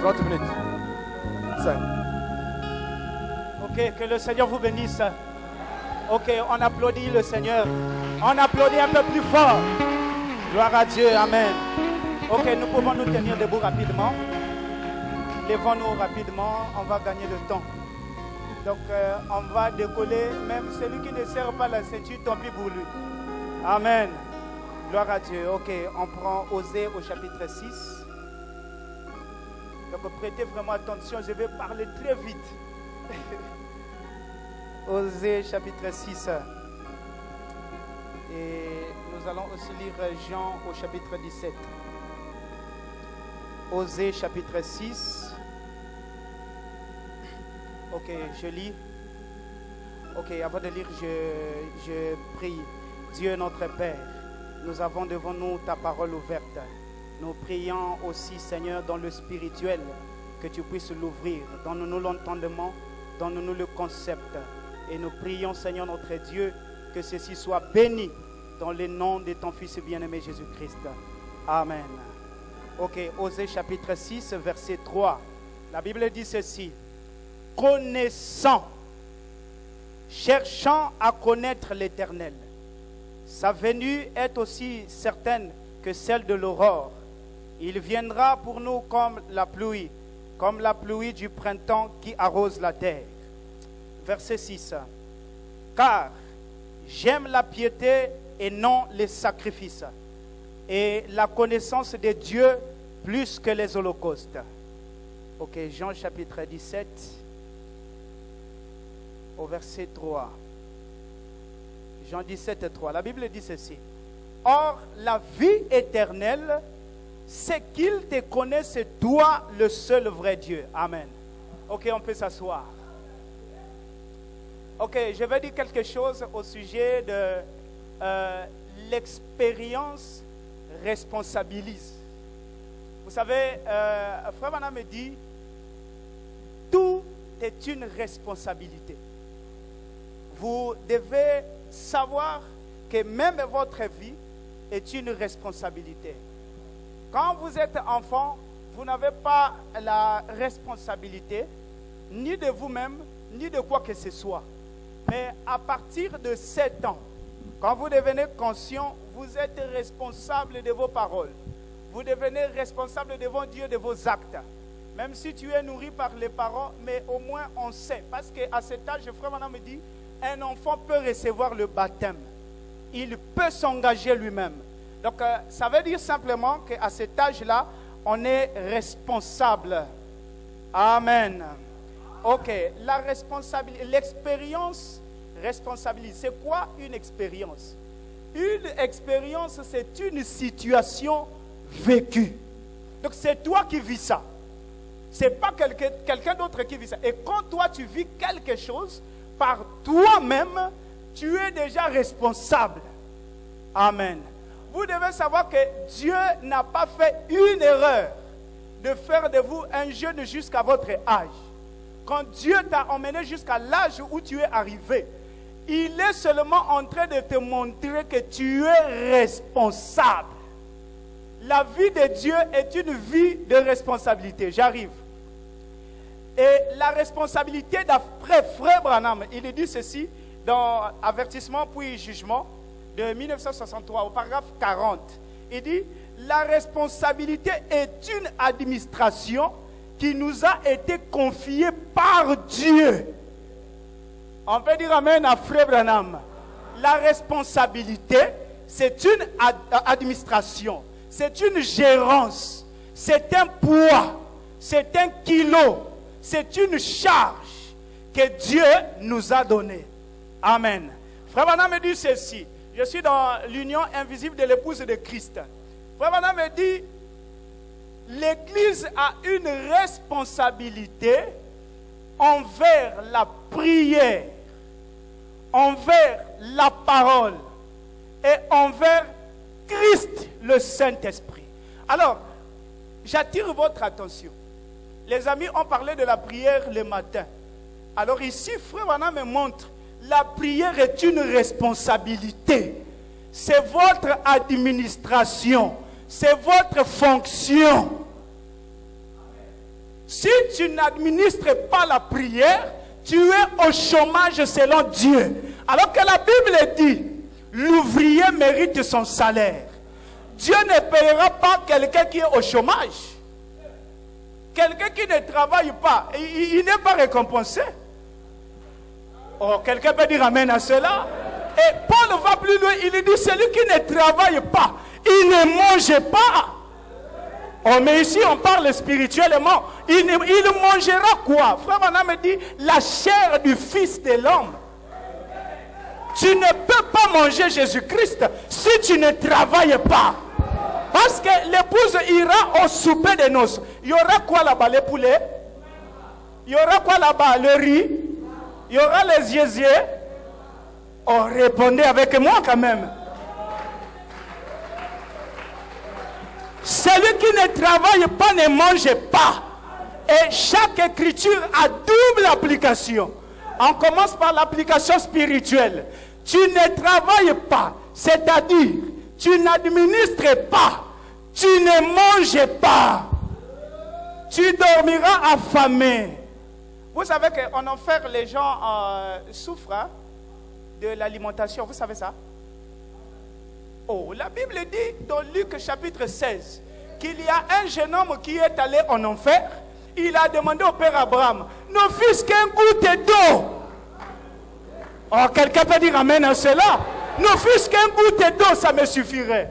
30 minutes. 5. Ok, que le Seigneur vous bénisse. Ok, on applaudit le Seigneur. On applaudit un peu plus fort. Gloire à Dieu, amen. Ok, nous pouvons nous tenir debout rapidement. Levons-nous rapidement, on va gagner le temps. Donc, on va décoller. Même celui qui ne serre pas la ceinture, tant pis pour lui. Amen. Gloire à Dieu. Ok, on prend Osée au chapitre 6. Donc, prêtez vraiment attention, je vais parler très vite. Osée chapitre 6. Et nous allons aussi lire Jean au chapitre 17. Osée chapitre 6. Ok, je lis. Ok, avant de lire, je prie. Dieu notre Père, nous avons devant nous ta parole ouverte. Nous prions aussi, Seigneur, dans le spirituel, que tu puisses l'ouvrir. Donne-nous l'entendement, donne-nous le concept. Et nous prions, Seigneur notre Dieu, que ceci soit béni dans le nom de ton Fils bien-aimé Jésus-Christ. Amen. Ok, Osée chapitre 6, verset 3. La Bible dit ceci. Connaissant, cherchant à connaître l'Éternel. Sa venue est aussi certaine que celle de l'aurore. Il viendra pour nous comme la pluie du printemps qui arrose la terre. Verset 6. Car j'aime la piété et non les sacrifices, et la connaissance de Dieu plus que les holocaustes. Ok, Jean chapitre 17, au verset 3. Jean 17, 3. La Bible dit ceci. Or, la vie éternelle, c'est qu'ils te connaissent, toi, le seul vrai Dieu. Amen. Ok, on peut s'asseoir. Ok, je vais dire quelque chose au sujet de l'expérience responsabilise. Vous savez, Frère Mana me dit, tout est une responsabilité. Vous devez savoir que même votre vie est une responsabilité. Quand vous êtes enfant, vous n'avez pas la responsabilité ni de vous-même, ni de quoi que ce soit. Mais à partir de 7 ans, quand vous devenez conscient, vous êtes responsable de vos paroles. Vous devenez responsable devant Dieu de vos actes. Même si tu es nourri par les parents, mais au moins on sait. Parce qu'à cet âge, Frère Mana me dit, un enfant peut recevoir le baptême. Il peut s'engager lui-même. Donc, ça veut dire simplement qu'à cet âge-là, on est responsable. Amen. Ok, la responsabilité, l'expérience responsabilité. C'est quoi une expérience? Une expérience, c'est une situation vécue. Donc, c'est toi qui vis ça. Ce n'est pas quelqu'un d'autre qui vit ça. Et quand toi, tu vis quelque chose, par toi-même, tu es déjà responsable. Amen. Vous devez savoir que Dieu n'a pas fait une erreur de faire de vous un jeune jusqu'à votre âge. Quand Dieu t'a emmené jusqu'à l'âge où tu es arrivé, il est seulement en train de te montrer que tu es responsable. La vie de Dieu est une vie de responsabilité. J'arrive. Et la responsabilité d'après Frère Branham, il dit ceci dans Avertissement puis Jugement de 1963 au paragraphe 40. Il dit, la responsabilité est une administration qui nous a été confiée par Dieu. On peut dire amen à Frère Branham. La responsabilité, c'est une administration, c'est une gérance, c'est un poids, c'est un kilo, c'est une charge que Dieu nous a donnée. Amen. Frère Branham me dit ceci. Je suis dans l'union invisible de l'épouse de Christ. Frère Branham me dit, l'Église a une responsabilité envers la prière, envers la parole et envers Christ, le Saint-Esprit. Alors, j'attire votre attention. Les amis ont parlé de la prière le matin. Alors ici, Frère Branham me montre, la prière est une responsabilité. C'est votre administration. C'est votre fonction. tu n'administres pas la prière, tu es au chômage selon Dieu. Alors que la Bible dit, l'ouvrier mérite son salaire. Dieu ne payera pas quelqu'un qui est au chômage. Quelqu'un qui ne travaille pas, il n'est pas récompensé. Oh, quelqu'un peut dire amen à cela. Et Paul va plus loin, il dit, celui qui ne travaille pas, il ne mange pas. Oh, mais ici on parle spirituellement. Il mangera quoi? Frère Branham me dit, la chair du Fils de l'homme. Tu ne peux pas manger Jésus-Christ si tu ne travailles pas. Parce que l'épouse ira au souper de noces. Il y aura quoi là-bas? Les poulets? Il y aura quoi là-bas? Le riz? Il y aura les yéziers? Oh, répondez avec moi quand même. Celui qui ne travaille pas ne mange pas. Et chaque écriture a double application. On commence par l'application spirituelle. Tu ne travailles pas, c'est-à-dire tu n'administres pas, tu ne manges pas, tu dormiras affamé. Vous savez qu'en enfer, les gens souffrent hein, de l'alimentation, vous savez ça? Oh, la Bible dit dans Luc chapitre 16 qu'il y a un jeune homme qui est allé en enfer. Il a demandé au père Abraham, ne fût-ce qu'un goutte d'eau. Oh, quelqu'un peut dire amen à cela? Ne fût-ce qu'un goutte d'eau, ça me suffirait.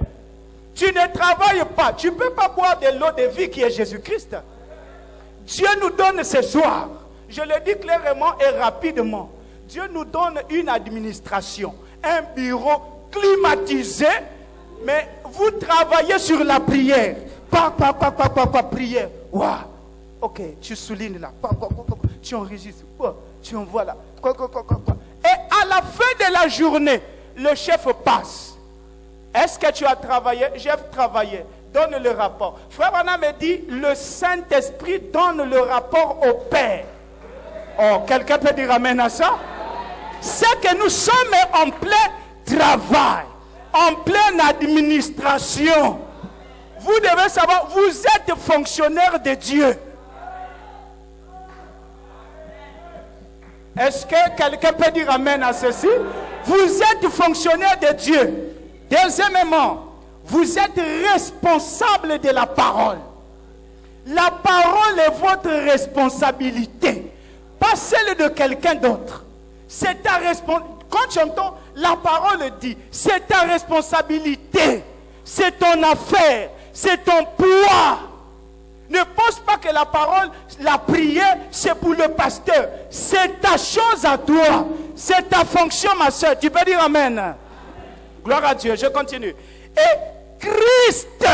Tu ne travailles pas, tu ne peux pas boire de l'eau de vie qui est Jésus-Christ. Dieu nous donne ce soir, je le dis clairement et rapidement, Dieu nous donne une administration, un bureau climatisé, mais vous travaillez sur la prière. Prière. Waouh. Ok, tu soulignes là. Tu enregistres. Tu envoies là. Et à la fin de la journée, le chef passe. Est-ce que tu as travaillé? J'ai travaillé. Donne le rapport. Frère Anna me dit, le Saint-Esprit donne le rapport au Père. Oh, quelqu'un peut dire amen à ça? C'est que nous sommes en plein travail, en pleine administration. Vous devez savoir, vous êtes fonctionnaire de Dieu. Est-ce que quelqu'un peut dire amen à ceci? Vous êtes fonctionnaire de Dieu. Deuxièmement, vous êtes responsable de la parole. La parole est votre responsabilité, pas celle de quelqu'un d'autre. C'est ta responsabilité. Quand tu entends la parole dit, c'est ta responsabilité, c'est ton affaire, c'est ton poids. Ne pense pas que la parole, la prière, c'est pour le pasteur. C'est ta chose à toi. C'est ta fonction, ma soeur. Tu peux dire amen. Gloire à Dieu. Je continue. Et Christ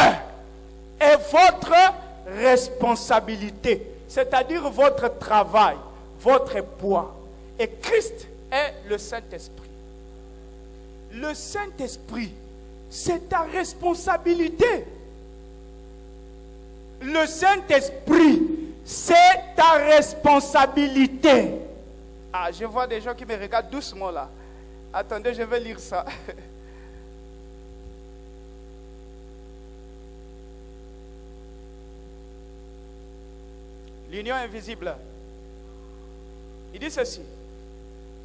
est votre responsabilité. C'est-à-dire votre travail, votre poids. Et Christ est le Saint-Esprit. Le Saint-Esprit, c'est ta responsabilité. Le Saint-Esprit, c'est ta responsabilité. Ah, je vois des gens qui me regardent doucement là. Attendez, je vais lire ça. L'union invisible. Il dit ceci.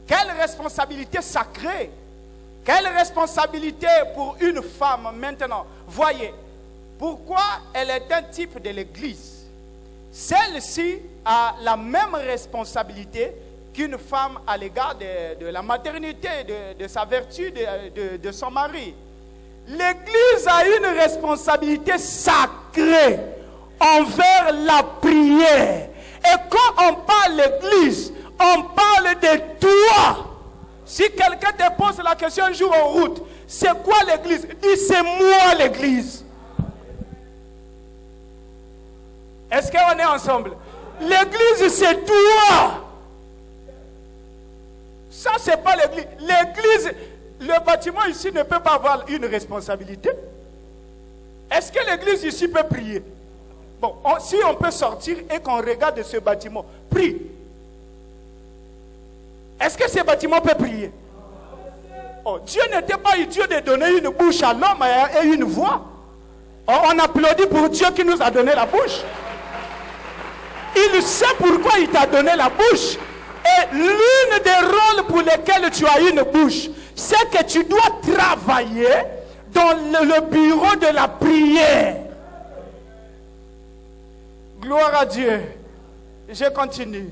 Quelle responsabilité sacrée. Quelle responsabilité pour une femme maintenant. Voyez. Pourquoi elle est un type de l'Église? Celle-ci a la même responsabilité qu'une femme à l'égard de la maternité, de sa vertu, de son mari. L'Église a une responsabilité sacrée envers la prière. Et quand on parle l'Église, on parle de toi. Si quelqu'un te pose la question un jour en route, c'est quoi l'Église? Dis, c'est moi l'Église. Est-ce qu'on est ensemble? L'église, c'est toi. Ça, c'est pas l'église. L'église, le bâtiment ici ne peut pas avoir une responsabilité. Est-ce que l'église ici peut prier? Bon, si on peut sortir et qu'on regarde ce bâtiment, prie. Est-ce que ce bâtiment peut prier? Oh, Dieu n'était pas idiot de donner une bouche à l'homme et une voix. Oh, on applaudit pour Dieu qui nous a donné la bouche. Il sait pourquoi il t'a donné la bouche. Et l'une des rôles pour lesquels tu as une bouche, c'est que tu dois travailler dans le bureau de la prière. Gloire à Dieu. Je continue.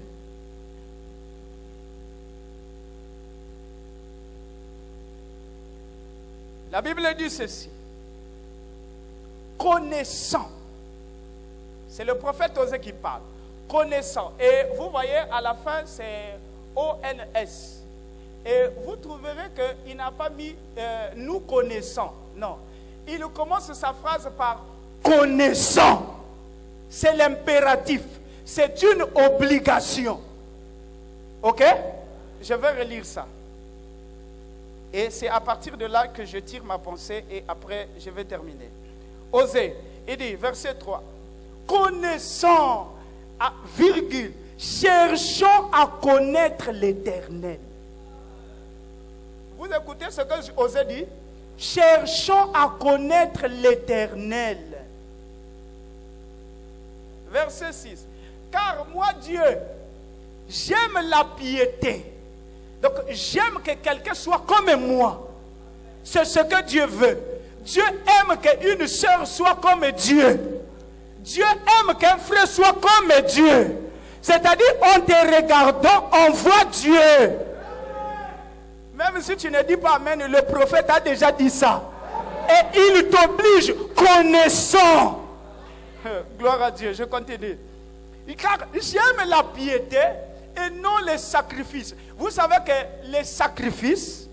La Bible dit ceci. Connaissant. C'est le prophète Osée qui parle. Connaissant. Et vous voyez, à la fin, c'est O-N-S. Et vous trouverez qu'il n'a pas mis nous connaissons. Non. Il commence sa phrase par connaissant. C'est l'impératif. C'est une obligation. Ok? Je vais relire ça. Et c'est à partir de là que je tire ma pensée et après je vais terminer. Osée, il dit, verset 3. Connaissant, virgule, cherchons à connaître l'Éternel. Vous écoutez ce que Osée dit? Cherchons à connaître l'Éternel. Verset 6. Car moi, Dieu, j'aime la piété. Donc, j'aime que quelqu'un soit comme moi. C'est ce que Dieu veut. Dieu aime qu'une sœur soit comme Dieu. Dieu aime qu'un frère soit comme Dieu. C'est-à-dire, en te regardant, on voit Dieu. Même si tu ne dis pas Amen, le prophète a déjà dit ça. Et il t'oblige, connaissant. Gloire à Dieu, je continue. Car j'aime la piété et non les sacrifices. Vous savez que les sacrifices,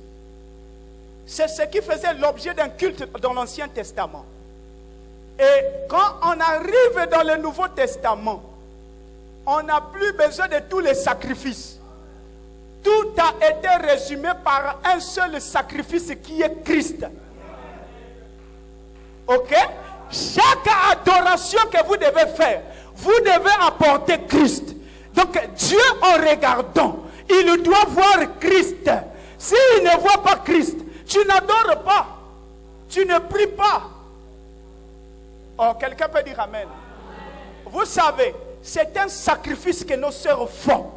c'est ce qui faisait l'objet d'un culte dans l'Ancien Testament. Et quand on arrive dans le Nouveau Testament, on n'a plus besoin de tous les sacrifices. Tout a été résumé par un seul sacrifice qui est Christ. Ok? Chaque adoration que vous devez faire, vous devez apporter Christ. Donc Dieu en regardant, il doit voir Christ. S'il ne voit pas Christ, tu n'adores pas. Tu ne pries pas. Oh, quelqu'un peut dire Amen. Vous savez, c'est un sacrifice que nos sœurs font.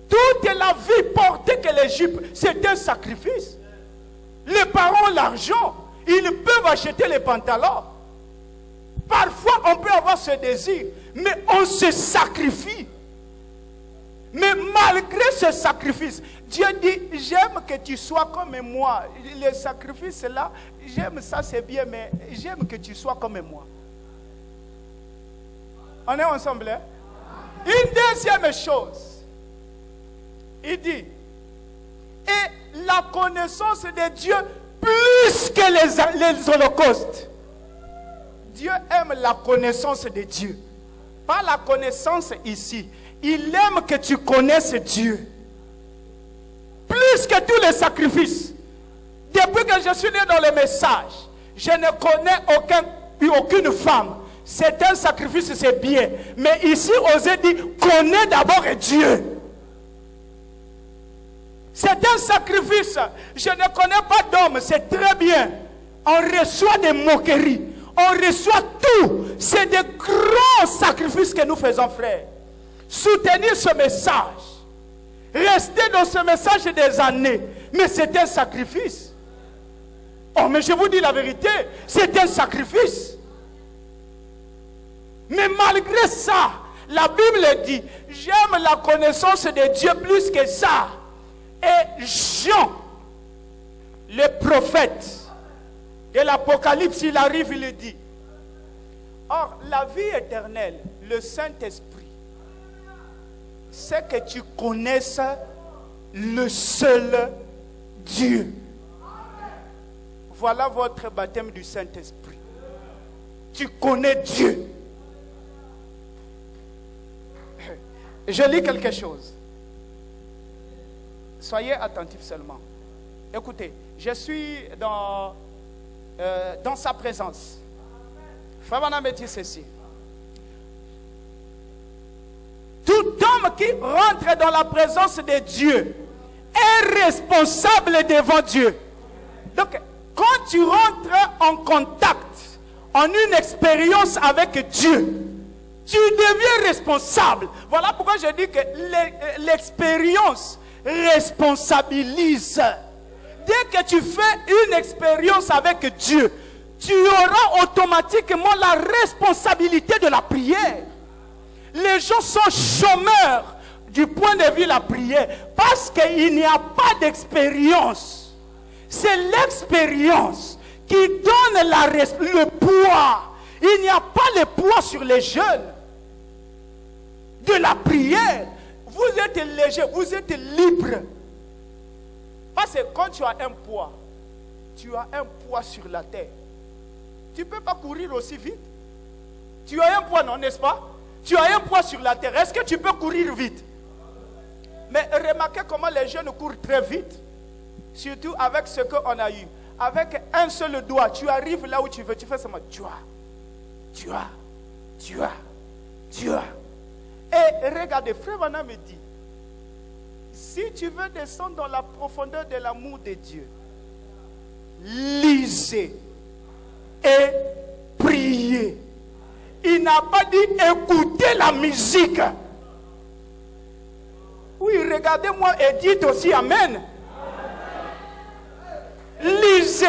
Toute la vie portée que l'Égypte, c'est un sacrifice. Les parents ont l'argent, ils peuvent acheter les pantalons. Parfois, on peut avoir ce désir, mais on se sacrifie. Mais malgré ce sacrifice, Dieu dit, j'aime que tu sois comme moi. Le sacrifice là, j'aime ça, c'est bien, mais j'aime que tu sois comme moi. On est ensemble, hein? Une deuxième chose, il dit, et la connaissance de Dieu plus que les holocaustes. Dieu aime la connaissance de Dieu. Pas la connaissance ici. Il aime que tu connaisses Dieu. Plus que tous les sacrifices. Depuis que je suis né dans le message, je ne connais aucune femme. C'est un sacrifice, c'est bien. Mais ici, Osée dit, connais d'abord Dieu. C'est un sacrifice. Je ne connais pas d'homme, c'est très bien. On reçoit des moqueries. On reçoit tout. C'est des grands sacrifices que nous faisons, frères. Soutenir ce message. Rester dans ce message des années. Mais c'est un sacrifice. Oh, mais je vous dis la vérité. C'est un sacrifice. Mais malgré ça, la Bible dit, j'aime la connaissance de Dieu plus que ça. Et Jean, le prophète de l'Apocalypse, il arrive, il dit, or, la vie éternelle, le Saint-Esprit, c'est que tu connaisses le seul Dieu. Voilà votre baptême du Saint-Esprit. Tu connais Dieu. Je lis quelque chose. Soyez attentifs seulement. Écoutez, je suis dans sa présence. Frère Branham me dit ceci. Tout homme qui rentre dans la présence de Dieu est responsable devant Dieu. Donc, quand tu rentres en contact, en une expérience avec Dieu, Tu deviens responsable. Voilà pourquoi je dis que l'expérience responsabilise. Dès que tu fais une expérience avec Dieu, tu auras automatiquement la responsabilité de la prière. Les gens sont chômeurs du point de vue de la prière parce qu'il n'y a pas d'expérience. C'est l'expérience qui donne le poids. Il n'y a pas le poids sur les jeunes de la prière. Vous êtes léger, vous êtes libre. Parce que quand tu as un poids sur la terre. Tu ne peux pas courir aussi vite. Tu as un poids, non, n'est-ce pas? Tu as un poids sur la terre. Est-ce que tu peux courir vite? Mais remarquez comment les jeunes courent très vite. Surtout avec ce qu'on a eu. Avec un seul doigt, tu arrives là où tu veux. Tu fais seulement tu as. Et regardez, Frère Vana me dit, si tu veux descendre dans la profondeur de l'amour de Dieu, lisez et priez. Il n'a pas dit écoutez la musique. Oui, regardez-moi et dites aussi Amen. Lisez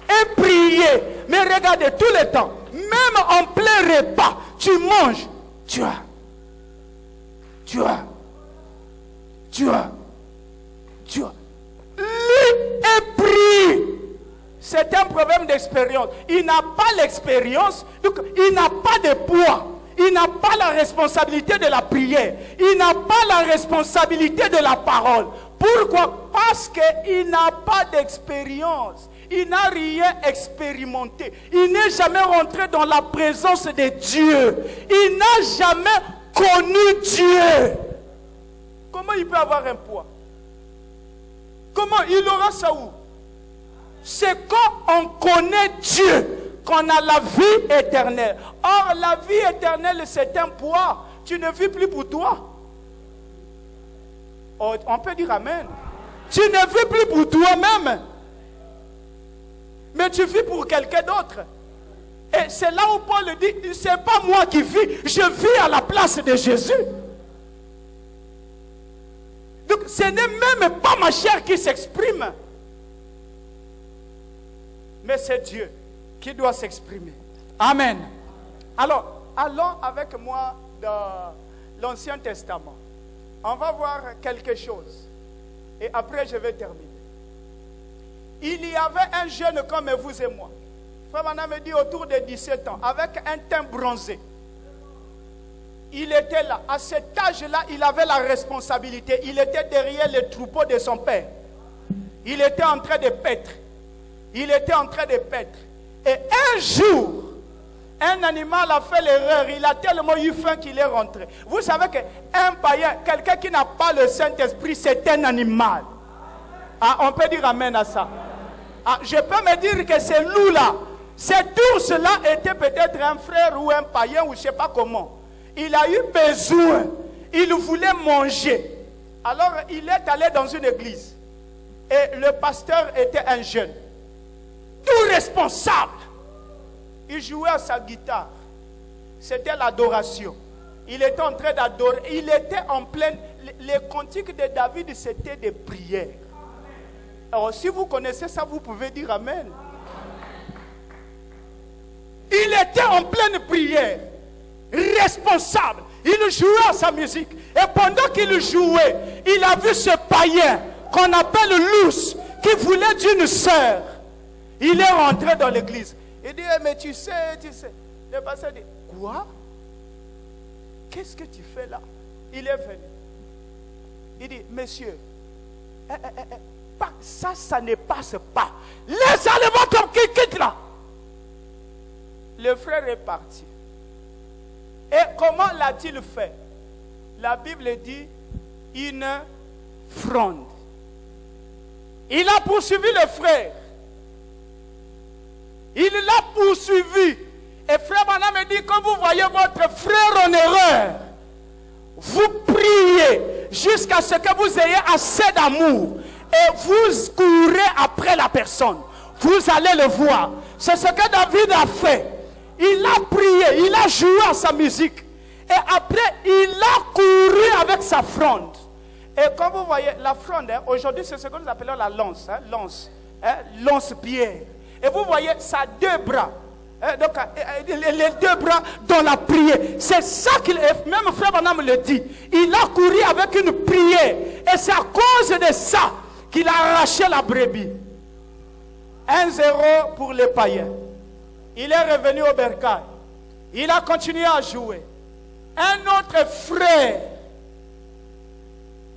et priez. Mais regardez tout le temps. Même en plein repas, tu manges. Tu as. Lis et prie. C'est un problème d'expérience. Il n'a pas l'expérience, donc il n'a pas de poids. Il n'a pas la responsabilité de la prière. Il n'a pas la responsabilité de la parole. Pourquoi? Parce qu'il n'a pas d'expérience. Il n'a rien expérimenté. Il n'est jamais rentré dans la présence de Dieu. Il n'a jamais connu Dieu. Comment il peut avoir un poids? Comment il aura ça où? C'est quand on connaît Dieu qu'on a la vie éternelle. Or, la vie éternelle, c'est un poids. Tu ne vis plus pour toi. Oh, on peut dire Amen. Tu ne vis plus pour toi-même. Mais tu vis pour quelqu'un d'autre. Et c'est là où Paul dit, c'est pas moi qui vis, je vis à la place de Jésus. Donc ce n'est même pas ma chair qui s'exprime. Mais c'est Dieu qui doit s'exprimer. Amen. Alors, allons avec moi dans l'Ancien Testament. On va voir quelque chose. Et après, je vais terminer. Il y avait un jeune comme vous et moi. Frère Mana me dit autour de 17 ans, avec un teint bronzé. Il était là. À cet âge-là, il avait la responsabilité. Il était derrière le troupeau de son père. Il était en train de paître. Il était en train de paître. Et un jour, un animal a fait l'erreur. Il a tellement eu faim qu'il est rentré. Vous savez qu'un païen, quelqu'un qui n'a pas le Saint-Esprit, c'est un animal. Ah, on peut dire Amen à ça. Ah, je peux me dire que ce loup-là, cet ours-là était peut-être un frère ou un païen ou je ne sais pas comment. Il a eu besoin. Il voulait manger. Alors, il est allé dans une église. Et le pasteur était un jeune. Tout responsable. Il jouait à sa guitare. C'était l'adoration. Il était en train d'adorer. Il était en pleine... Les cantiques de David, c'était des prières. Alors, si vous connaissez ça, vous pouvez dire Amen. Il était en pleine prière. Responsable. Il jouait à sa musique. Et pendant qu'il jouait, il a vu ce païen qu'on appelle Luce, qui voulait d'une sœur. Il est rentré dans l'église. Il dit, mais tu sais. Le pasteur dit, quoi? Qu'est-ce que tu fais là? Il est venu. Il dit, monsieur, ça ne passe pas. Laisse aller votre quitte là. Le frère est parti. Et comment l'a-t-il fait? La Bible dit une fronde. Il a poursuivi le frère. Il l'a poursuivi. Et frère Bana me dit, quand vous voyez votre frère en erreur, vous priez jusqu'à ce que vous ayez assez d'amour. Et vous courez après la personne. Vous allez le voir. C'est ce que David a fait. Il a prié, il a joué à sa musique. Et après, il a couru avec sa fronde. Et comme vous voyez, la fronde, hein, aujourd'hui, c'est ce que nous appelons la lance. Hein, lance-pierre. Et vous voyez, ça a deux bras. Hein, donc, les deux bras dans la prière. C'est ça qu'il est. Même Frère Branham le dit. Il a couru avec une prière. Et c'est à cause de ça qu'il a arraché la brebis. 1-0 pour les païens. Il est revenu au bercail. Il a continué à jouer. Un autre frère,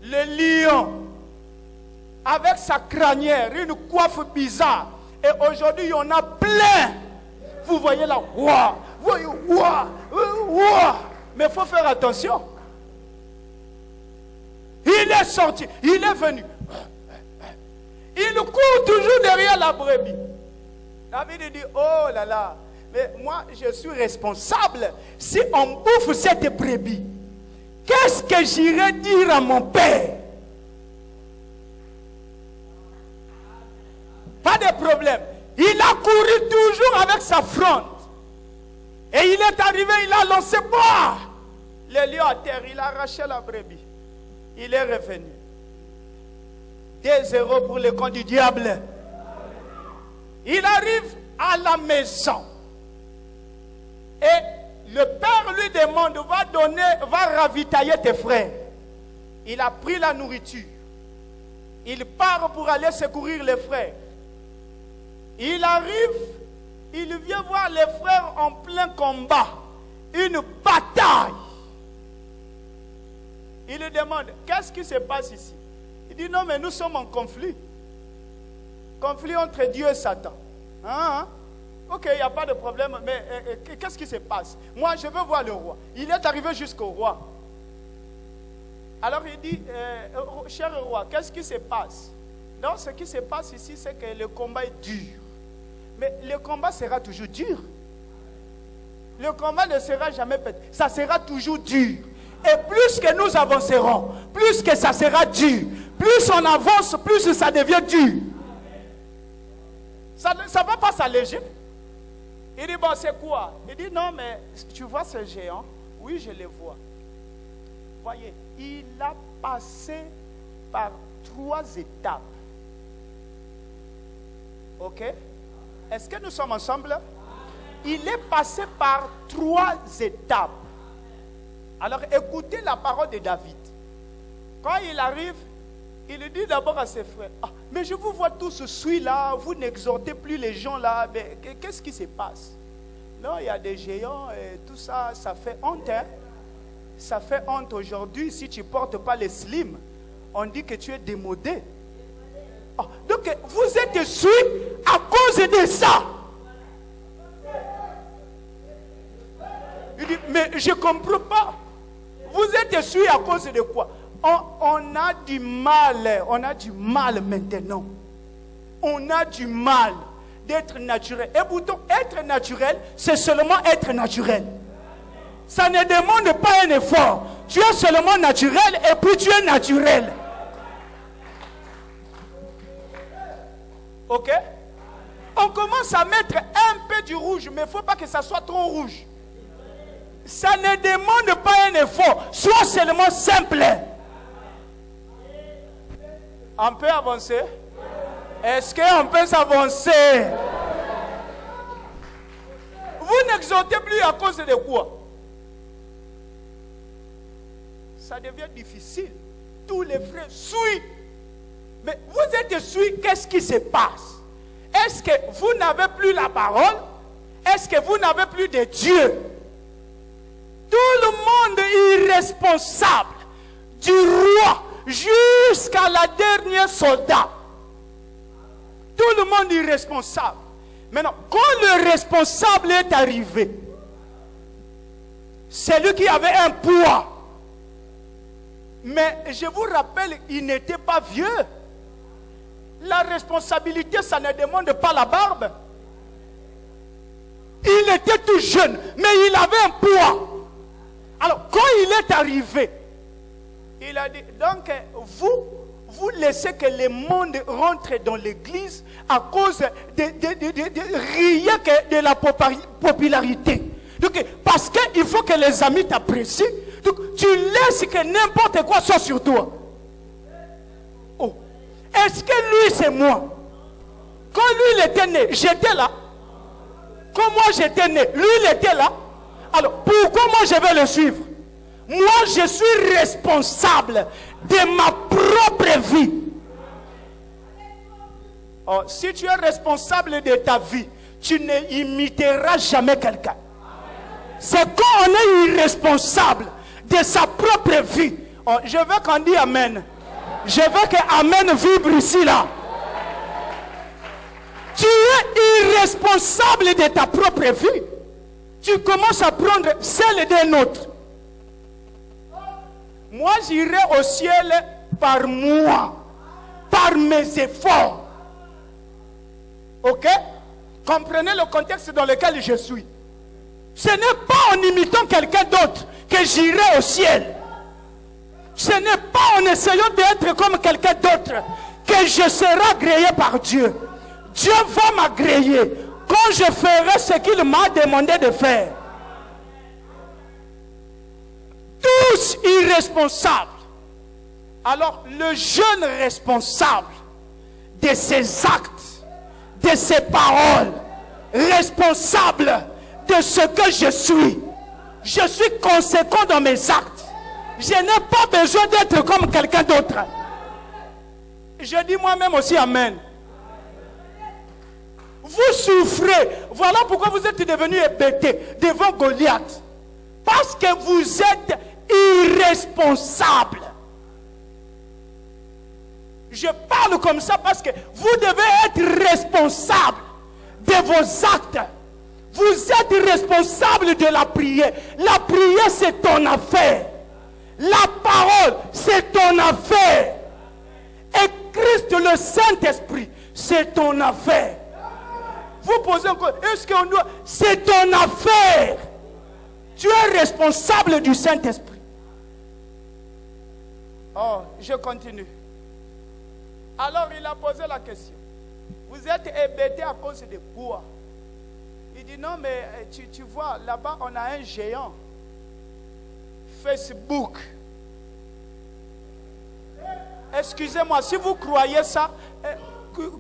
le lion, avec sa crinière, une coiffe bizarre. Et aujourd'hui, il y en a plein. Vous voyez là, ouah, ouah, ouah. Mais il faut faire attention. Il est sorti, il est venu. Il court toujours derrière la brebis. David dit, oh là là, mais moi je suis responsable. Si on bouffe cette brebis, qu'est-ce que j'irai dire à mon père? Pas de problème. Il a couru toujours avec sa fronde. Et il est arrivé, il a lancé, boah, le lion à terre, il a arraché la brebis. Il est revenu. 2-0 pour le camp du diable. Il arrive à la maison. Et le père lui demande, va ravitailler tes frères. Il a pris la nourriture. Il part pour aller secourir les frères. Il arrive, il vient voir les frères en plein combat. Une bataille. Il lui demande, qu'est-ce qui se passe ici? Il dit, non, mais nous sommes en conflit. Conflit entre Dieu et Satan. Hein? Ok, il n'y a pas de problème, mais qu'est-ce qui se passe? Moi, je veux voir le roi. Il est arrivé jusqu'au roi. Alors il dit, cher roi, qu'est-ce qui se passe? Donc, ce qui se passe ici, c'est que le combat est dur. Mais le combat sera toujours dur. Le combat ne sera jamais petit. Ça sera toujours dur. Et plus que nous avancerons, plus que ça sera dur. Plus on avance, plus ça devient dur. Ça ne va pas s'alléger. Il dit, bon, c'est quoi? Il dit, non, mais tu vois ce géant? Oui, je le vois. Voyez, il a passé par 3 étapes. Ok? Est-ce que nous sommes ensemble? Il est passé par 3 étapes. Alors écoutez la parole de David. Quand il arrive, il dit d'abord à ses frères, ah, mais je vous vois tous suis là, vous n'exhortez plus les gens là, mais qu'est-ce qui se passe? Non, il y a des géants et tout ça, ça fait honte. Hein? Ça fait honte aujourd'hui si tu ne portes pas les slims. On dit que tu es démodé. Oh, donc vous êtes déçus à cause de ça. Il dit, mais je ne comprends pas. Vous êtes déçus à cause de quoi? On a du mal maintenant. On a du mal d'être naturel. Et pourtant, être naturel, c'est seulement être naturel. Ça ne demande pas un effort. Tu es seulement naturel et puis tu es naturel. Ok? On commence à mettre un peu du rouge, mais il ne faut pas que ça soit trop rouge. Ça ne demande pas un effort. Sois seulement simple. On peut avancer? Est-ce qu'on peut s'avancer? Vous n'exhortez plus à cause de quoi? Ça devient difficile. Tous les frères suivent. Mais vous êtes déçus, qu'est-ce qui se passe? Est-ce que vous n'avez plus la parole? Est-ce que vous n'avez plus de Dieu? Tout le monde est irresponsable, du roi jusqu'à la dernière soldat. Tout le monde est irresponsable. Maintenant, quand le responsable est arrivé, c'est lui qui avait un poids. Mais je vous rappelle, il n'était pas vieux. La responsabilité, ça ne demande pas la barbe. Il était tout jeune, mais il avait un poids. Alors, quand il est arrivé, il a dit, donc, vous laissez que le monde rentre dans l'église à cause de rien que de la popularité. Donc, parce qu'il faut que les amis t'apprécient, donc tu laisses que n'importe quoi soit sur toi. Oh. Est-ce que lui, c'est moi? Quand lui, il était né, j'étais là. Quand moi, j'étais né, lui, il était là. Alors, pourquoi moi, je vais le suivre? Moi, je suis responsable de ma propre vie. Oh, si tu es responsable de ta vie, tu ne imiteras jamais quelqu'un. C'est quand on est irresponsable de sa propre vie. Oh, je veux qu'on dise Amen. Je veux que Amen vibre ici, là. Tu es irresponsable de ta propre vie. Tu commences à prendre celle d'un autre. Moi, j'irai au ciel par moi, par mes efforts. Ok? Comprenez le contexte dans lequel je suis. Ce n'est pas en imitant quelqu'un d'autre que j'irai au ciel. Ce n'est pas en essayant d'être comme quelqu'un d'autre que je serai agréé par Dieu. Dieu va m'agréer quand je ferai ce qu'il m'a demandé de faire. Tous irresponsables. Alors le jeune responsable de ses actes, de ses paroles, responsable de ce que je suis conséquent dans mes actes. Je n'ai pas besoin d'être comme quelqu'un d'autre. Je dis moi-même aussi Amen. Vous souffrez. Voilà pourquoi vous êtes devenus hébétés devant Goliath. Parce que vous êtes irresponsable. Je parle comme ça parce que vous devez être responsable de vos actes. Vous êtes responsable de la prière. La prière, c'est ton affaire. La parole, c'est ton affaire. Et Christ, le Saint-Esprit, c'est ton affaire. Vous posez encore, est-ce qu'on doit... C'est ton affaire. Tu es responsable du Saint-Esprit. Oh, je continue. Alors il a posé la question. Vous êtes hébétés à cause de quoi? Il dit non, mais tu vois, là-bas on a un géant. Facebook. Excusez-moi, si vous croyez ça,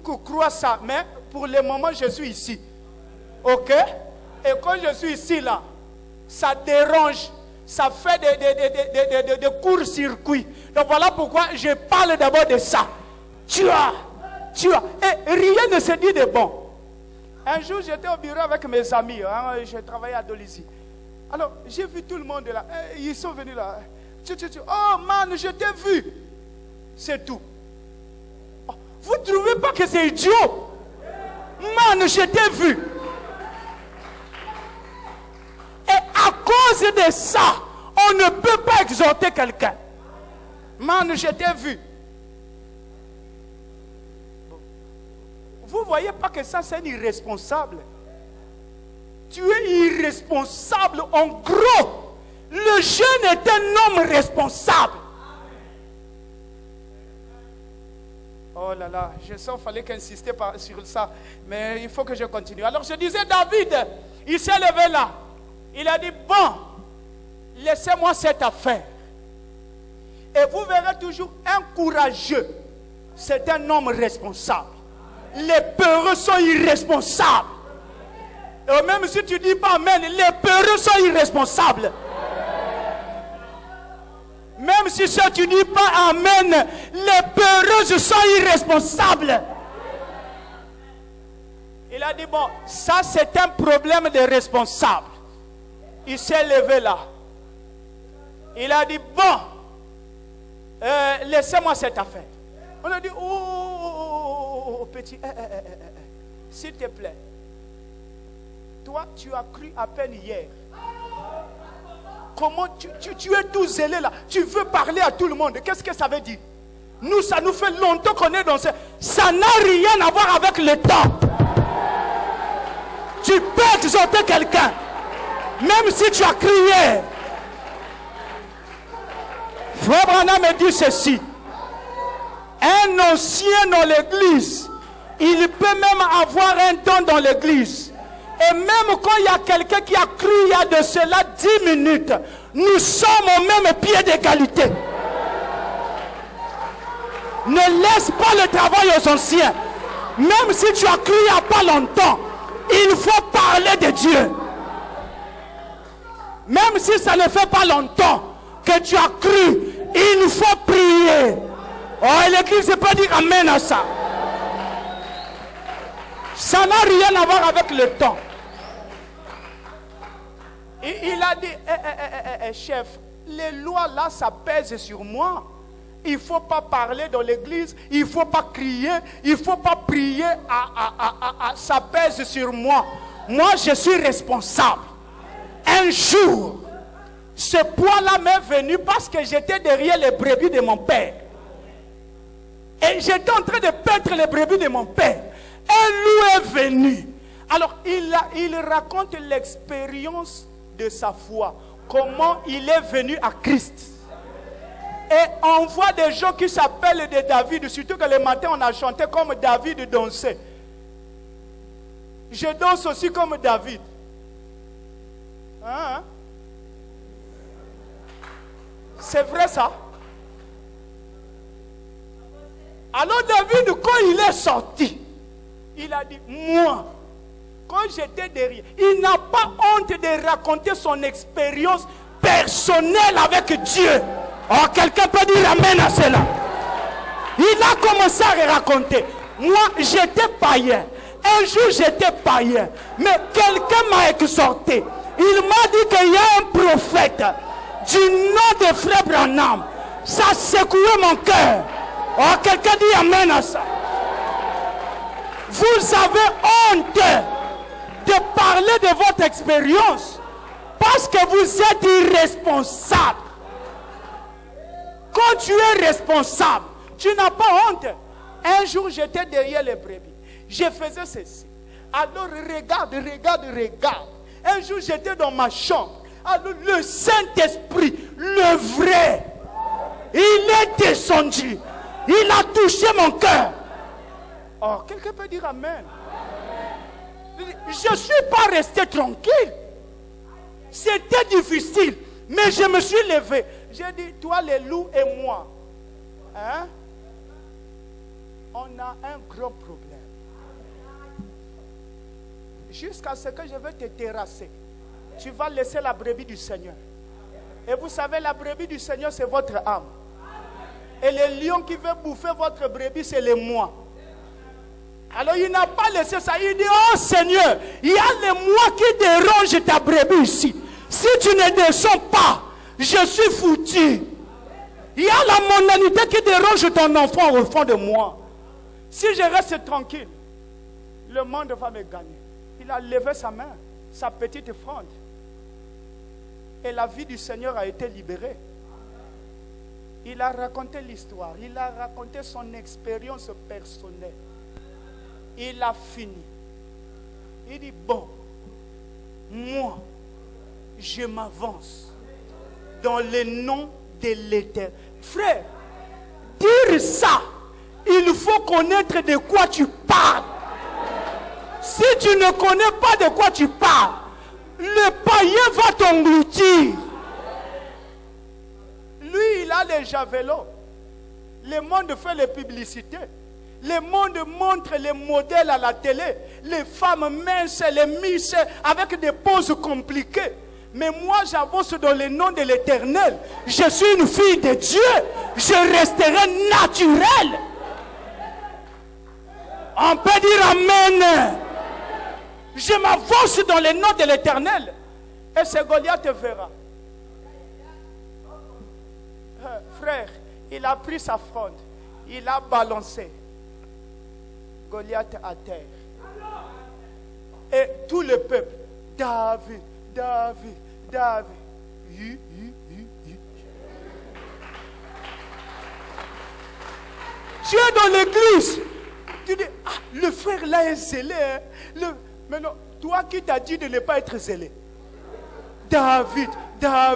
croyez ça, mais pour le moment je suis ici. Ok? Et quand je suis ici là, ça dérange, ça fait des courts-circuits. Donc voilà pourquoi je parle d'abord de ça. Tu as. Et rien ne se dit de bon. Un jour, j'étais au bureau avec mes amis. Hein, je travaillais à Dolisie. Alors, j'ai vu tout le monde là. Ils sont venus là. Oh man, je t'ai vu. C'est tout. Oh, vous ne trouvez pas que c'est idiot? Man, je t'ai vu. Et à cause de ça, on ne peut pas exhorter quelqu'un. Man, je t'ai vu. Vous ne voyez pas que ça, c'est un irresponsable. Tu es irresponsable. En gros, le jeune est un homme responsable. Oh là là, je sens qu'il fallait qu'insister sur ça. Mais il faut que je continue. Alors je disais, David, il s'est levé là. Il a dit, bon, laissez-moi cette affaire. Et vous verrez toujours un courageux. C'est un homme responsable. Les peureux sont irresponsables. Et même si tu ne dis pas Amen, les peureux sont irresponsables. Même si tu ne dis pas Amen, les peureux sont irresponsables. Il a dit, bon, ça c'est un problème de responsable. Il s'est levé là. Il a dit, bon, laissez-moi cette affaire. On a dit, oh, petit, s'il te plaît. Toi, tu as cru à peine hier. Comment tu es tout zélé là. Tu veux parler à tout le monde. Qu'est-ce que ça veut dire? Nous, ça nous fait longtemps qu'on est dans ce... Ça n'a rien à voir avec le temps. Tu peux exhorter quelqu'un. Même si tu as crié. Frère Branham me dit ceci. Un ancien dans l'église, il peut même avoir un don dans l'église. Et même quand il y a quelqu'un qui a cru il y a de cela 10 minutes, nous sommes au même pied d'égalité. Ne laisse pas le travail aux anciens. Même si tu as cru il n'y a pas longtemps, il faut parler de Dieu. Même si ça ne fait pas longtemps que tu as cru, il faut prier. Oh, et l'église peut dire amen à ça. Ça n'a rien à voir avec le temps. Il a dit, chef, les lois là, ça pèse sur moi. Il ne faut pas parler dans l'église, il ne faut pas crier, il ne faut pas prier, ça pèse sur moi. Moi, je suis responsable. Un jour, ce poids-là m'est venu parce que j'étais derrière les brebis de mon père. Et j'étais en train de paître les brebis de mon père. Un loup est venu. Alors, il raconte l'expérience de sa foi. Comment il est venu à Christ. Et on voit des gens qui s'appellent des David. Surtout que le matin, on a chanté comme David dansait. Je danse aussi comme David. Hein? C'est vrai ça? Alors David, quand il est sorti, il a dit, moi, quand j'étais derrière, il n'a pas honte de raconter son expérience personnelle avec Dieu. Oh, quelqu'un peut dire amen à cela. Il a commencé à raconter. Moi, j'étais païen. Un jour, j'étais païen. Mais quelqu'un m'a exhorté. Il m'a dit qu'il y a un prophète du nom de Frère Branham. Ça a secoué mon cœur. Oh, quelqu'un dit amen à ça. Vous avez honte de parler de votre expérience parce que vous êtes irresponsable. Quand tu es responsable, tu n'as pas honte. Un jour, j'étais derrière les brebis. Je faisais ceci. Alors, regarde. Un jour, j'étais dans ma chambre. Alors, le Saint-Esprit, le vrai, il est descendu. Il a touché mon cœur. Oh, quelqu'un peut dire amen. Je ne suis pas resté tranquille. C'était difficile. Mais je me suis levé. J'ai dit, toi les loups et moi, hein, on a un gros problème. Jusqu'à ce que je vais te terrasser. Tu vas laisser la brebis du Seigneur. Et vous savez, la brebis du Seigneur, c'est votre âme. Et le lion qui veut bouffer votre brebis, c'est le moi. Alors il n'a pas laissé ça. Il dit, oh Seigneur, il y a le moi qui dérange ta brebis ici. Si tu ne descends pas, je suis foutu. Il y a la mondanité qui dérange ton enfant au fond de moi. Si je reste tranquille, le monde va me gagner. Il a levé sa main, sa petite fronde. Et la vie du Seigneur a été libérée. Il a raconté l'histoire. Il a raconté son expérience personnelle. Il a fini. Il dit, bon, moi, je m'avance dans le nom de l'Éternel. Frère, dire ça, il faut connaître de quoi tu parles. Si tu ne connais pas de quoi tu parles, le païen va t'engloutir. Lui, il a les javelots. Le monde fait les publicités. Le monde montre les modèles à la télé. Les femmes minces, les miss, avec des poses compliquées. Mais moi, j'avance dans le nom de l'Éternel. Je suis une fille de Dieu. Je resterai naturelle. On peut dire amen. Je m'avance dans le nom de l'Éternel. Et ce Goliath te verra. Frère, il a pris sa fronde. Il a balancé Goliath à terre. Et tout le peuple, David. Tu es dans l'église. Tu dis, ah, le frère là est zélé. Hein? Mais non, toi qui t'as dit de ne pas être zélé. David. La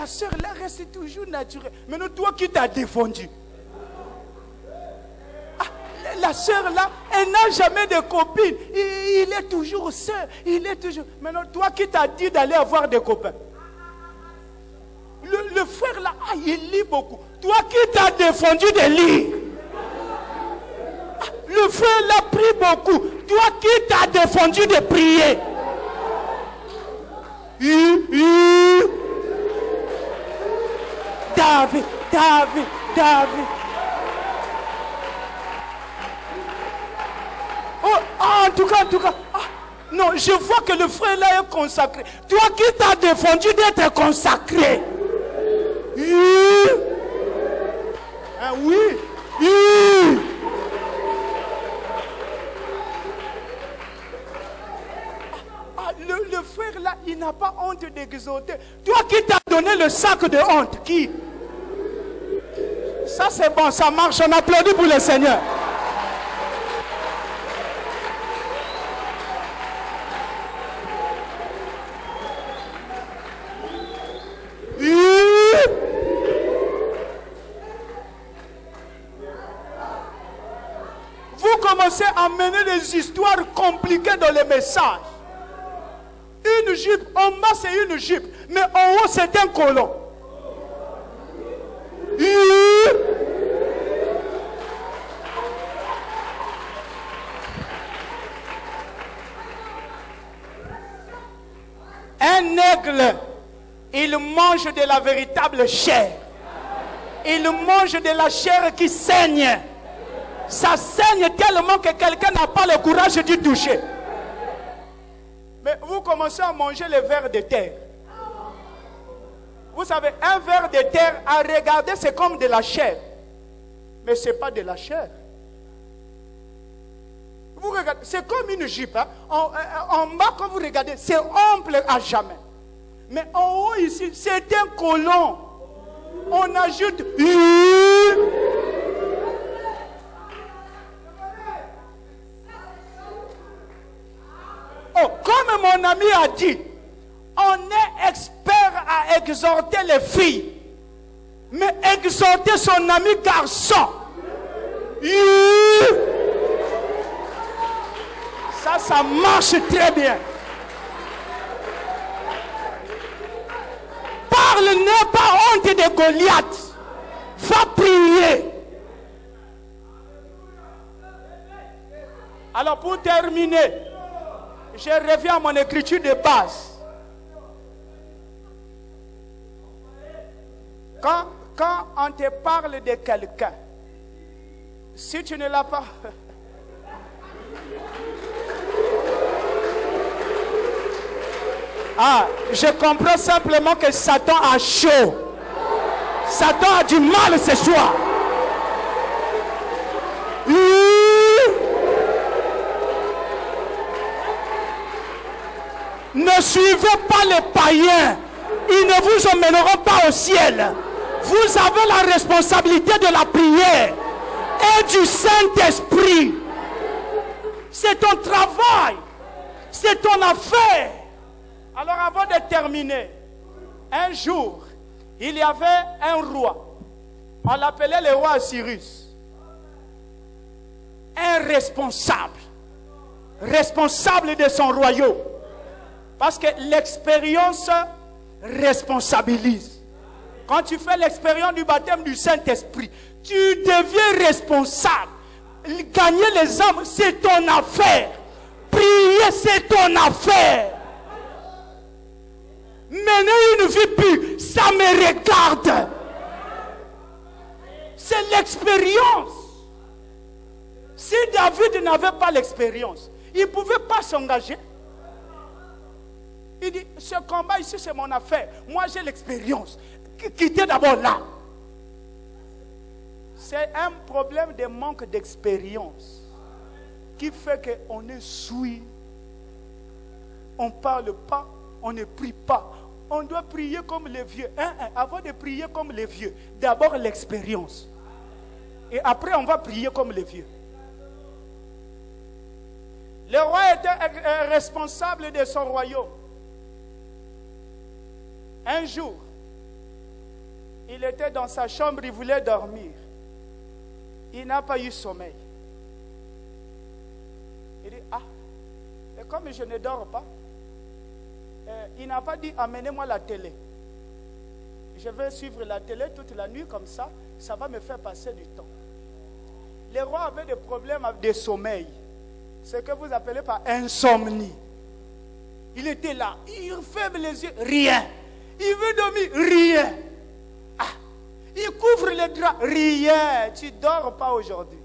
soeur là reste toujours naturelle. Mais non, toi qui t'as défendu. Ah, la sœur là, elle n'a jamais de copine. Il est toujours seul. Il est toujours... Maintenant, toi qui t'as dit d'aller avoir des copains. Le frère là, il lit beaucoup. Toi qui t'as défendu de lire. Le frère là prie beaucoup. Toi qui t'as défendu de prier. David. Oh, en tout cas. Non, je vois que le frère là est consacré. Toi qui t'as défendu d'être consacré. Oui. Le frère là, il n'a pas honte d'exhorter. Toi qui t'as donné le sac de honte, qui? Ça c'est bon, ça marche, on applaudit pour le Seigneur. Vous commencez à mener des histoires compliquées dans les messages. Une jupe, en bas c'est une jupe, mais en haut c'est un colon. Un aigle, il mange de la véritable chair. Il mange de la chair qui saigne. Ça saigne tellement que quelqu'un n'a pas le courage d'y toucher. Mais vous commencez à manger les vers de terre. Vous savez, un ver de terre, à regarder, c'est comme de la chair. Mais ce n'est pas de la chair. Vous regardez, c'est comme une jupe. Hein? En bas, quand vous regardez, c'est ample à jamais. Mais en haut, ici, c'est un colon. On ajoute... Oh, comme mon ami a dit, on est expert à exhorter les filles, mais exhorter son ami garçon, ça marche très bien. Parle, n'aie pas honte de Goliath. Va prier. Alors pour terminer, je reviens à mon écriture de base. Quand on te parle de quelqu'un, si tu ne l'as pas... je comprends simplement que Satan a chaud. Satan a du mal ce soir. Ne suivez pas les païens. Ils ne vous emmèneront pas au ciel. Vous avez la responsabilité de la prière et du Saint-Esprit. C'est ton travail. C'est ton affaire. Alors avant de terminer, un jour, il y avait un roi. On l'appelait le roi Cyrus. Un responsable. Responsable de son royaume. Parce que l'expérience responsabilise. Quand tu fais l'expérience du baptême du Saint-Esprit, tu deviens responsable. Gagner les âmes, c'est ton affaire. Prier, c'est ton affaire. Mener une vie pure, ça me regarde. C'est l'expérience. Si David n'avait pas l'expérience, il ne pouvait pas s'engager. Il dit, ce combat ici, c'est mon affaire. Moi, j'ai l'expérience. Quittez d'abord là. C'est un problème de manque d'expérience qui fait qu'on est souillé. On ne parle pas, on ne prie pas. On doit prier comme les vieux. Avant de prier comme les vieux, d'abord l'expérience. Et après, on va prier comme les vieux. Le roi était responsable de son royaume. Un jour, il était dans sa chambre, il voulait dormir. Il n'a pas eu sommeil. Il dit, ah, et comme je ne dors pas, il n'a pas dit, amenez-moi la télé. Je vais suivre la télé toute la nuit comme ça va me faire passer du temps. Les rois avaient des problèmes de sommeil. Ce que vous appelez par insomnie. Il était là, il ferme les yeux, rien. Il veut dormir, rien. Ah, il couvre les draps, rien. Tu ne dors pas aujourd'hui.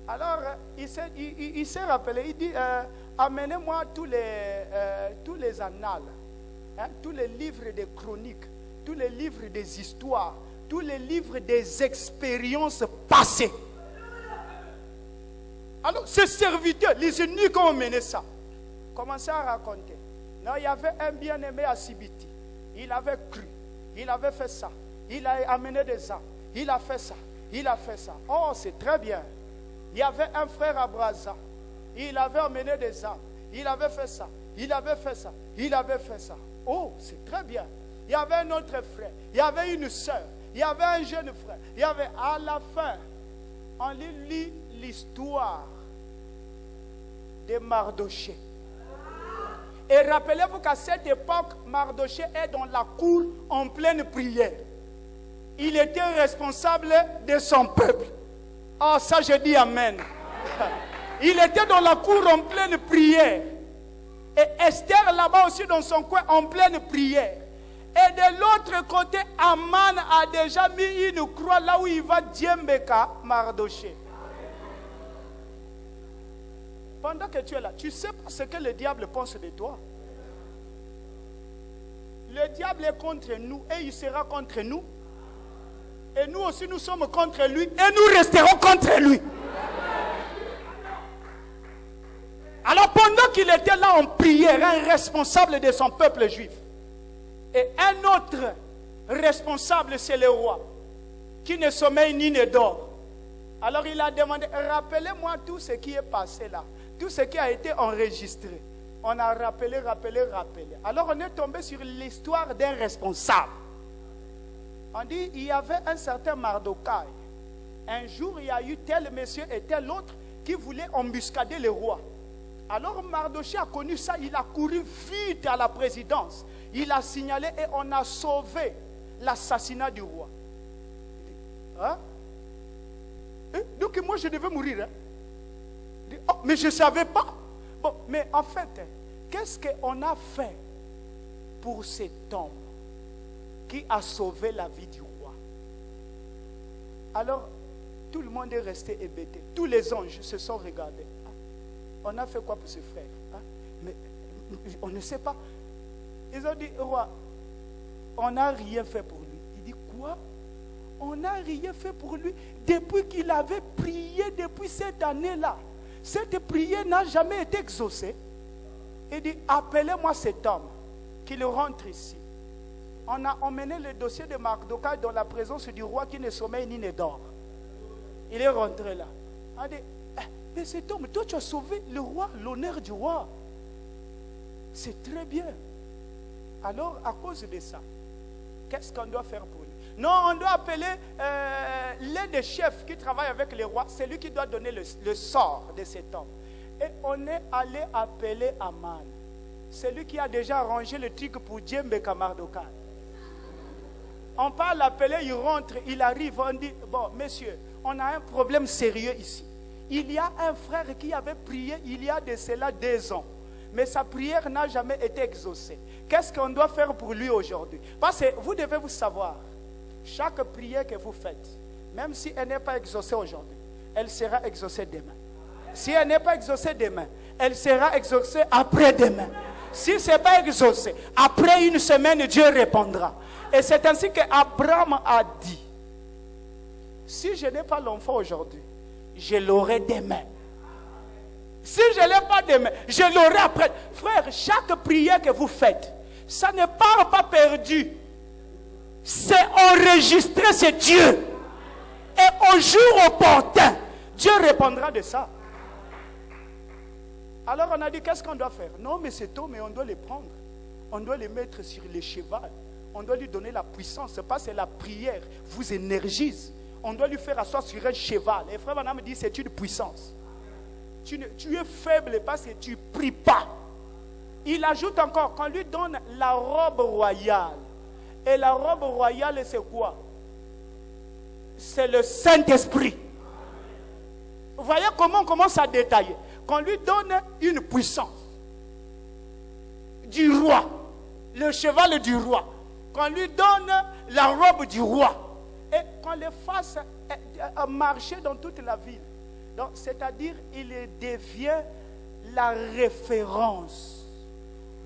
Alors, il s'est rappelé, il dit, amenez-moi tous les annales, hein, tous les livres des chroniques, tous les livres des histoires, tous les livres des expériences passées. Alors, ces serviteurs, les eunuques ont mené ça. Commencez à raconter. Non, il y avait un bien-aimé à Sibiti. Il avait cru. Il avait fait ça. Il a amené des âmes. Il a fait ça. Il a fait ça. Oh, c'est très bien. Il y avait un frère à Brazza. Il avait amené des âmes. Il avait fait ça. Il avait fait ça. Il avait fait ça. Oh, c'est très bien. Il y avait un autre frère. Il y avait une soeur. Il y avait un jeune frère. Il y avait à la fin, on lit l'histoire de Mardoché. Et rappelez-vous qu'à cette époque, Mardoché est dans la cour en pleine prière. Il était responsable de son peuple. Ah, ça je dis amen. Il était dans la cour en pleine prière. Et Esther là-bas aussi dans son coin en pleine prière. Et de l'autre côté, Aman a déjà mis une croix là où il va Djembeka Mardoché. Pendant que tu es là, tu sais pas ce que le diable pense de toi. Le diable est contre nous et il sera contre nous. Et nous aussi, nous sommes contre lui et nous resterons contre lui. Alors pendant qu'il était là en prière, un responsable de son peuple juif, et un autre responsable, c'est le roi, qui ne sommeille ni ne dort. Alors il a demandé, rappelez-moi tout ce qui est passé là, tout ce qui a été enregistré. On a rappelé. Alors on est tombé sur l'histoire d'un responsable. On dit, il y avait un certain Mardokai. Un jour, il y a eu tel monsieur et tel autre qui voulait embuscader le roi. Alors Mardoché a connu ça, il a couru vite à la présidence. Il a signalé et on a sauvé l'assassinat du roi. Hein? Donc moi je devais mourir. Hein? Oh, mais je ne savais pas. Bon, mais en fait, qu'est-ce qu'on a fait pour cet homme qui a sauvé la vie du roi? Alors, tout le monde est resté hébété. Tous les anges se sont regardés. On a fait quoi pour ce frère? Hein? Mais on ne sait pas. Ils ont dit, roi, on n'a rien fait pour lui. Il dit, quoi? On n'a rien fait pour lui depuis qu'il avait prié depuis cette année-là. Cette prière n'a jamais été exaucée. Il dit, appelez-moi cet homme, qu'il rentre ici. On a emmené le dossier de Mardokai dans la présence du roi qui ne sommeille ni ne dort. Il est rentré là. On a dit, mais cet homme, toi tu as sauvé le roi, l'honneur du roi. C'est très bien. Alors, à cause de ça, qu'est-ce qu'on doit faire pour lui? Non, on doit appeler l'un des chefs qui travaille avec les rois. C'est lui qui doit donner le sort de cet homme. Et on est allé appeler Aman. C'est lui qui a déjà arrangé le truc pour Djembeka Mardokai. On parle l'appeler, il rentre, il arrive, on dit, bon, messieurs, on a un problème sérieux ici. Il y a un frère qui avait prié il y a de cela 2 ans. Mais sa prière n'a jamais été exaucée. Qu'est-ce qu'on doit faire pour lui aujourd'hui? Parce que vous devez vous savoir, chaque prière que vous faites, même si elle n'est pas exaucée aujourd'hui, elle sera exaucée demain. Si elle n'est pas exaucée demain, elle sera exaucée après-demain. Si ce n'est pas exaucé, après 1 semaine, Dieu répondra. Et c'est ainsi qu'Abraham a dit, si je n'ai pas l'enfant aujourd'hui, je l'aurai demain. Si je ne l'ai pas demain, je l'aurai après. Frère, chaque prière que vous faites, ça ne part pas perdu. C'est enregistré, c'est Dieu. Et au jour opportun, Dieu répondra de ça. Alors on a dit, qu'est-ce qu'on doit faire? Non, mais cet homme, on doit le prendre. On doit le mettre sur le cheval. On doit lui donner la puissance. Parce que la prière vous énergise. On doit lui faire asseoir sur un cheval. Et frère Vanam dit, c'est une puissance. tu es faible parce que tu ne pries pas. Il ajoute encore qu'on lui donne la robe royale. Et la robe royale, c'est quoi? C'est le Saint-Esprit. Vous voyez comment on commence à détailler. Qu'on lui donne une puissance du roi, le cheval du roi. Qu'on lui donne la robe du roi. Et qu'on le fasse marcher dans toute la ville. Donc, c'est-à-dire, il devient la référence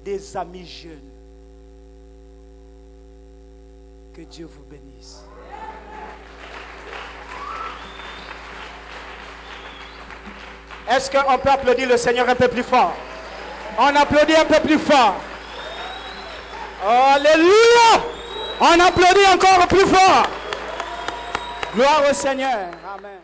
des amis jeunes. Que Dieu vous bénisse. Est-ce qu'on peut applaudir le Seigneur un peu plus fort? On applaudit un peu plus fort. Alléluia! On applaudit encore plus fort. Gloire au Seigneur. Amen.